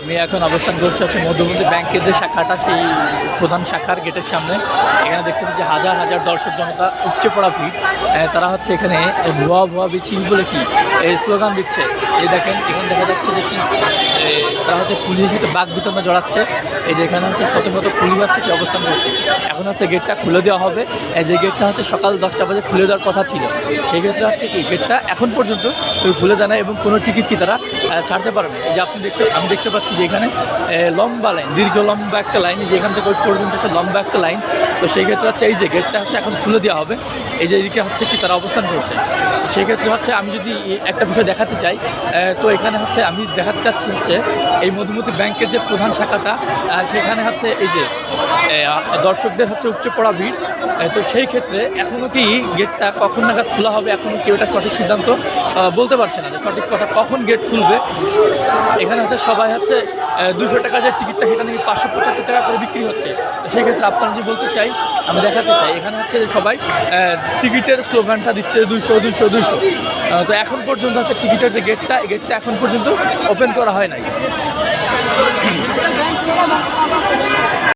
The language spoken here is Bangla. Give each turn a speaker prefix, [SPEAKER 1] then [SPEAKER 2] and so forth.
[SPEAKER 1] আমি এখন অবস্থান করছি হচ্ছে মধ্যবর্তী ব্যাংকের যে শাখাটা, সেই প্রধান শাখার গেটের সামনে। এখানে দেখতে পাচ্ছি হাজার হাজার দর্শক জনতা, উপচে পড়া ভিড়। তারা হচ্ছে এখানে ভুয়া ভুয়া মিছিল বলে কি এই স্লোগান দিচ্ছে। এই দেখেন এখানে দেখা যাচ্ছে যে কি তারা হচ্ছে পুলিশের সাথে বাঘ বিতরণে জড়াচ্ছে। এই যে এখানে হচ্ছে শত শত পুলিশ আছে কি অবস্থান করছে। এখন হচ্ছে গেটটা খুলে দেওয়া হবে। যে গেটটা হচ্ছে সকাল 10টা বাজে খুলে দেওয়ার কথা ছিল, সেই ক্ষেত্রে হচ্ছে কি গেটটা এখন পর্যন্ত খুলে দেয় না এবং কোনো টিকিট কি তারা ছাড়তে পারবে। এই যে আমি দেখতে পাচ্ছি যে এখানে লম্বা লাইন, দীর্ঘ লম্বা একটা লাইন, যে এখান থেকে ওই পর্যন্ত হচ্ছে লম্বা একটা লাইন। তো সেই ক্ষেত্রে হচ্ছে এই যে গেটটা হচ্ছে এখন খুলে দেওয়া হবে। এই যে এদিকে হচ্ছে কি তারা অবস্থান করছে। সেই ক্ষেত্রে হচ্ছে আমি যদি একটা বিষয় দেখাতে চাই, তো এখানে হচ্ছে আমি দেখাতে চাচ্ছি হচ্ছে এই মধুমতি ব্যাংকের যে প্রধান শাখাটা, সেখানে হচ্ছে এই যে দর্শকদের হচ্ছে উপচে পড়া ভিড়। তো সেই ক্ষেত্রে এখনও কি গেটটা কখন নাগাদ খোলা হবে, এখনও কেউ এটা সঠিক সিদ্ধান্ত বলতে পারছে না যে সঠিক কথা কখন গেট খুলবে। এখানে হচ্ছে সবাই হচ্ছে 200 টাকা যে টিকিটটা, সেটা নাকি 575 টাকা করে বিক্রি হচ্ছে। তো সেই ক্ষেত্রে আপনারা যে বলতে চাই, আমি দেখাতে চাই এখানে হচ্ছে সবাই টিকিটের স্লোগানটা দিচ্ছে 200 200 200। তো এখন পর্যন্ত হচ্ছে টিকিটের যে গেটটা, এই গেটটা এখন পর্যন্ত ওপেন করা হয় নাই।